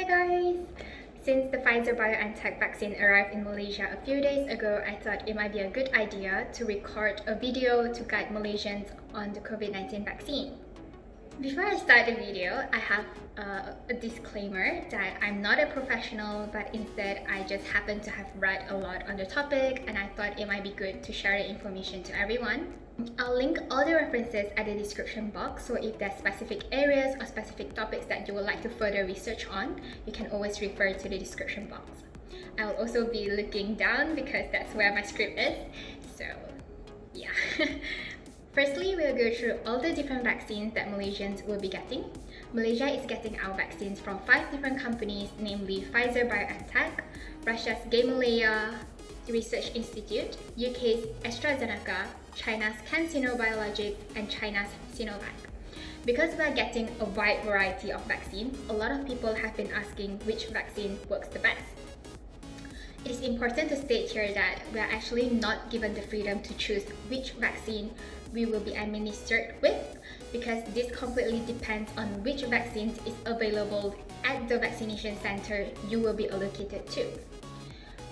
Hi guys! Since the Pfizer-BioNTech vaccine arrived in Malaysia a few days ago, I thought it might be a good idea to record a video to guide Malaysians on the COVID-19 vaccine. Before I start the video, I have a disclaimer that I'm not a professional, but instead I just happen to have read a lot on the topic and I thought it might be good to share the information to everyone. I'll link all the references at the description box, so if there's specific areas or specific topics that you would like to further research on, you can always refer to the description box. I'll also be looking down because that's where my script is, so yeah. Firstly, we'll go through all the different vaccines that Malaysians will be getting. Malaysia is getting our vaccines from 5 different companies, namely Pfizer-BioNTech, Russia's Gamaleya Research Institute, UK's AstraZeneca, China's CanSino Biologics, and China's Sinovac. Because we are getting a wide variety of vaccines, a lot of people have been asking which vaccine works the best. It is important to state here that we are actually not given the freedom to choose which vaccine we will be administered with, because this completely depends on which vaccines is available at the vaccination center you will be allocated to.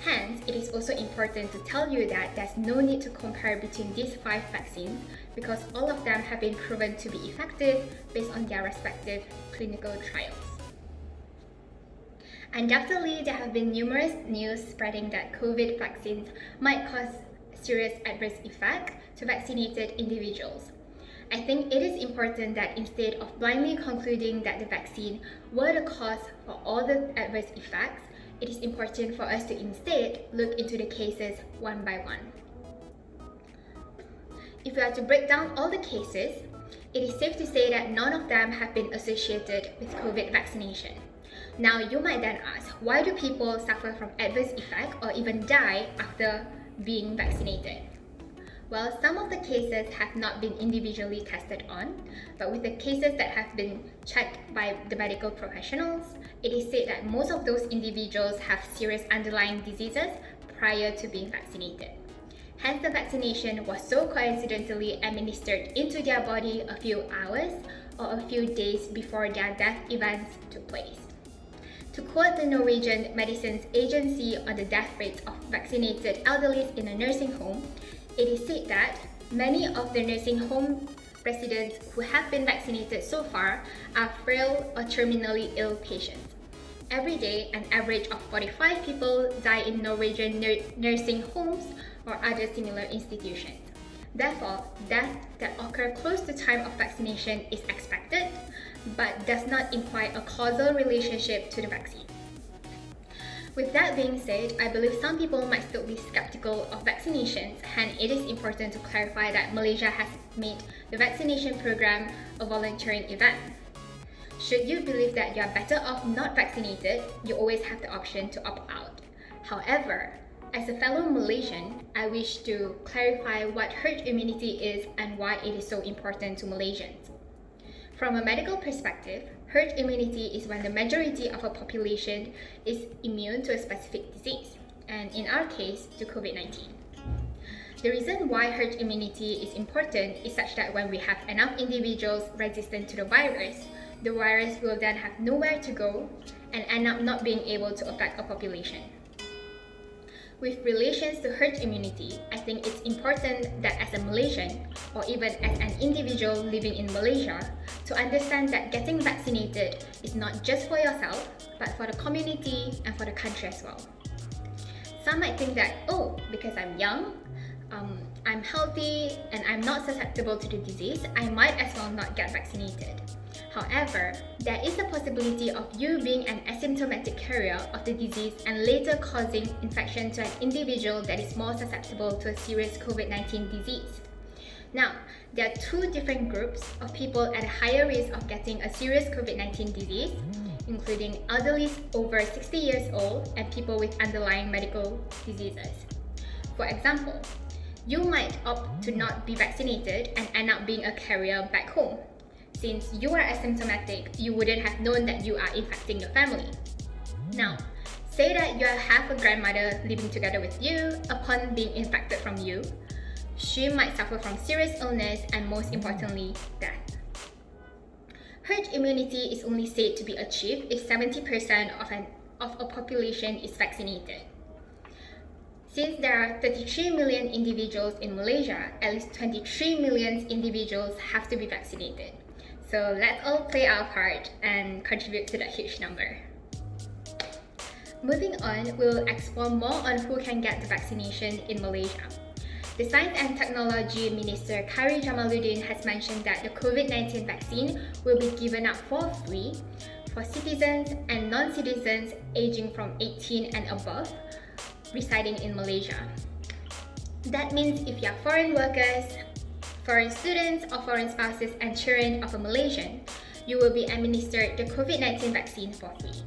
Hence, it is also important to tell you that there's no need to compare between these 5 vaccines because all of them have been proven to be effective based on their respective clinical trials. Undoubtedly, there have been numerous news spreading that COVID vaccines might cause serious adverse effects to vaccinated individuals. I think it is important that instead of blindly concluding that the vaccine were the cause for all the adverse effects, it is important for us to instead look into the cases one by one. If we are to break down all the cases, it is safe to say that none of them have been associated with COVID vaccination. Now, you might then ask, why do people suffer from adverse effects or even die after being vaccinated? Well, some of the cases have not been individually tested on, but with the cases that have been checked by the medical professionals, it is said that most of those individuals have serious underlying diseases prior to being vaccinated. Hence, the vaccination was so coincidentally administered into their body a few hours or a few days before their death events took place. To quote the Norwegian Medicines Agency on the death rates of vaccinated elderly in a nursing home, it is said that many of the nursing home residents who have been vaccinated so far are frail or terminally ill patients. Every day, an average of 45 people die in Norwegian nursing homes or other similar institutions. Therefore, deaths that occur close to time of vaccination is expected, but does not imply a causal relationship to the vaccine. With that being said, I believe some people might still be skeptical of vaccinations, hence it is important to clarify that Malaysia has made the vaccination program a volunteering event. Should you believe that you are better off not vaccinated, you always have the option to opt out. However, as a fellow Malaysian, I wish to clarify what herd immunity is and why it is so important to Malaysians. From a medical perspective, herd immunity is when the majority of a population is immune to a specific disease, and in our case, to COVID-19. The reason why herd immunity is important is such that when we have enough individuals resistant to the virus will then have nowhere to go and end up not being able to affect a population. With relations to herd immunity, I think it's important that as a Malaysian, or even as an individual living in Malaysia, to understand that getting vaccinated is not just for yourself, but for the community and for the country as well. Some might think that, oh, because I'm young, I'm healthy, and I'm not susceptible to the disease, I might as well not get vaccinated. However, there is a possibility of you being an asymptomatic carrier of the disease and later causing infection to an individual that is more susceptible to a serious COVID-19 disease. Now, there are 2 different groups of people at a higher risk of getting a serious COVID-19 disease, including elderly over 60 years old and people with underlying medical diseases. For example, you might opt to not be vaccinated and end up being a carrier back home. Since you are asymptomatic, you wouldn't have known that you are infecting your family. Now, say that you have a grandmother living together with you. Upon being infected from you, she might suffer from serious illness and most importantly, death. Herd immunity is only said to be achieved if 70% of a population is vaccinated. Since there are 33 million individuals in Malaysia, at least 23 million individuals have to be vaccinated. So let's all play our part and contribute to that huge number. Moving on, we'll explore more on who can get the vaccination in Malaysia. The Science and Technology Minister Khairy Jamaluddin has mentioned that the COVID-19 vaccine will be given out for free for citizens and non-citizens aging from 18 and above residing in Malaysia. That means if you are foreign workers, foreign students, or foreign spouses and children of a Malaysian, you will be administered the COVID-19 vaccine for free.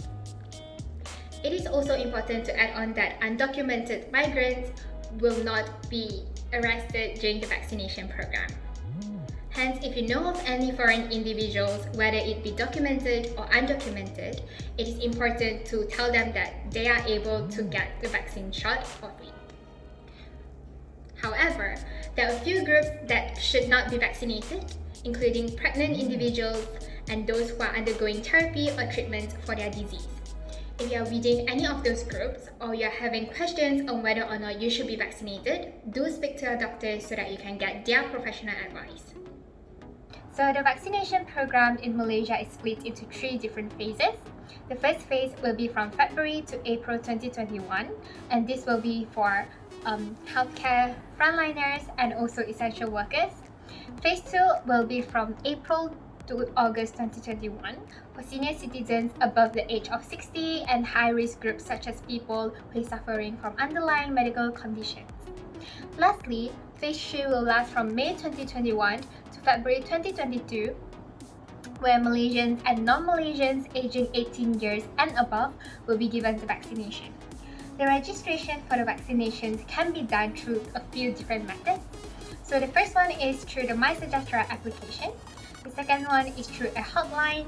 It is also important to add on that undocumented migrants will not be arrested during the vaccination program. Hence, if you know of any foreign individuals, whether it be documented or undocumented, it is important to tell them that they are able to get the vaccine shot for free. However, there are a few groups that should not be vaccinated, including pregnant individuals and those who are undergoing therapy or treatment for their disease. If you are within any of those groups or you are having questions on whether or not you should be vaccinated, do speak to your doctor so that you can get their professional advice. So the vaccination program in Malaysia is split into 3 different phases. The first phase will be from February to April 2021, and this will be for healthcare frontliners and also essential workers. Phase 2 will be from April to August 2021 for senior citizens above the age of 60 and high-risk groups such as people who are suffering from underlying medical conditions. Lastly, Phase 3 will last from May 2021 to February 2022, where Malaysians and non-Malaysians aging 18 years and above will be given the vaccination. The registration for the vaccinations can be done through a few different methods. So the first one is through the MySejahtera application. The second one is through a hotline,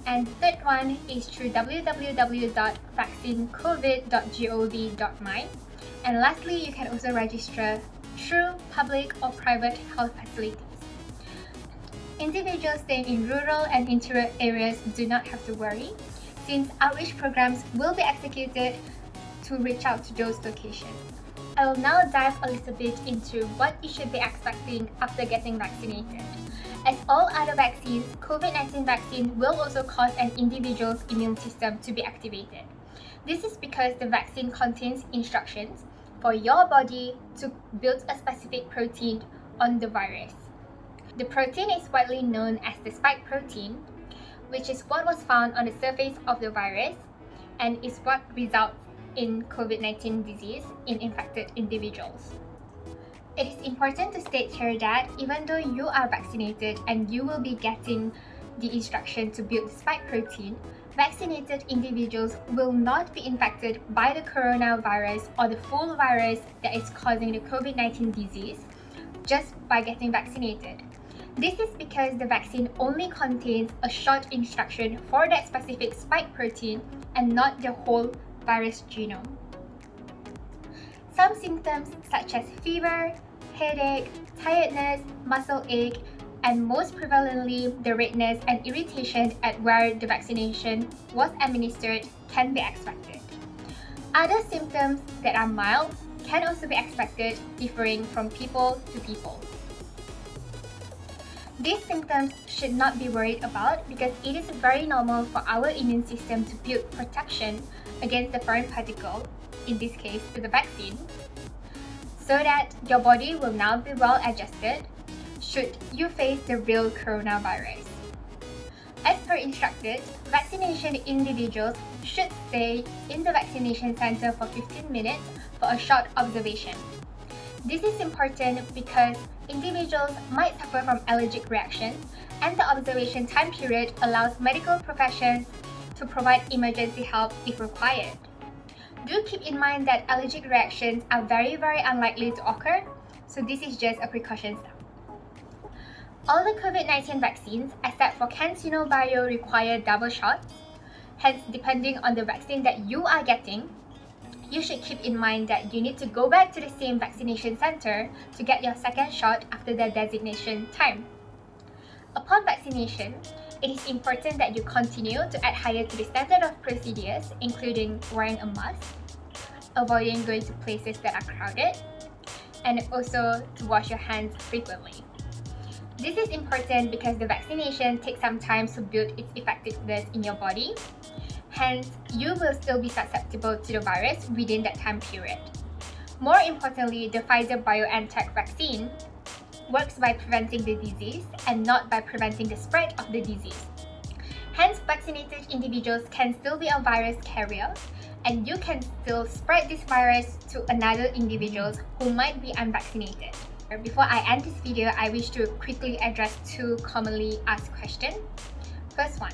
and the third one is through www.vaccinecovid.gov.my. And lastly, you can also register through public or private health facilities. Individuals staying in rural and interior areas do not have to worry, since outreach programs will be executed to reach out to those locations. I will now dive a little bit into what you should be expecting after getting vaccinated. As all other vaccines, COVID-19 vaccine will also cause an individual's immune system to be activated. This is because the vaccine contains instructions for your body to build a specific protein on the virus. The protein is widely known as the spike protein, which is what was found on the surface of the virus and is what results in COVID-19 disease in infected individuals. It is important to state here that even though you are vaccinated and you will be getting the instruction to build the spike protein, vaccinated individuals will not be infected by the coronavirus or the full virus that is causing the COVID-19 disease just by getting vaccinated. This is because the vaccine only contains a short instruction for that specific spike protein and not the whole virus genome. Some symptoms such as fever, headache, tiredness, muscle ache, and most prevalently the redness and irritation at where the vaccination was administered can be expected. Other symptoms that are mild can also be expected, differing from people to people. These symptoms should not be worried about because it is very normal for our immune system to build protection against the foreign particle, in this case to the vaccine, so that your body will now be well adjusted should you face the real coronavirus. As per instructed, vaccination individuals should stay in the vaccination center for 15 minutes for a short observation. This is important because individuals might suffer from allergic reactions, and the observation time period allows medical professions to provide emergency help if required. Do keep in mind that allergic reactions are very unlikely to occur, so this is just a precaution step. All the COVID-19 vaccines, except for CanSino Bio, require double shots. Hence, depending on the vaccine that you are getting, you should keep in mind that you need to go back to the same vaccination center to get your second shot after the designation time. Upon vaccination, it is important that you continue to adhere to the standard of procedures, including wearing a mask, avoiding going to places that are crowded, and also to wash your hands frequently. This is important because the vaccination takes some time to build its effectiveness in your body. Hence, you will still be susceptible to the virus within that time period. More importantly, the Pfizer-BioNTech vaccine works by preventing the disease and not by preventing the spread of the disease. Hence, vaccinated individuals can still be a virus carrier, and you can still spread this virus to another individuals who might be unvaccinated. Before I end this video, I wish to quickly address two commonly asked questions. First one,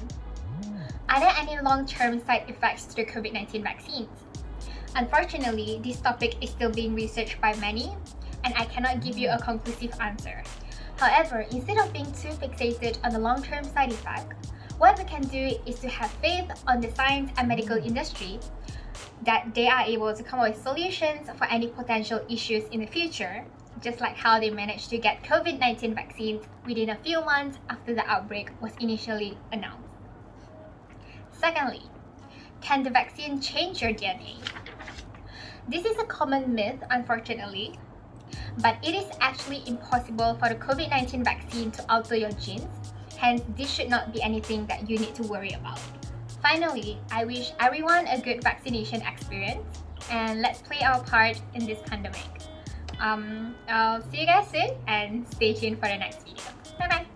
are there any long-term side effects to the COVID-19 vaccines? Unfortunately, this topic is still being researched by many, and I cannot give you a conclusive answer. However, instead of being too fixated on the long-term side effect, what we can do is to have faith on the science and medical industry that they are able to come up with solutions for any potential issues in the future, just like how they managed to get COVID-19 vaccines within a few months after the outbreak was initially announced. Secondly, can the vaccine change your DNA? This is a common myth, unfortunately, but it is actually impossible for the COVID-19 vaccine to alter your genes. Hence, this should not be anything that you need to worry about. Finally, I wish everyone a good vaccination experience, and let's play our part in this pandemic. I'll see you guys soon, and stay tuned for the next video. Bye bye!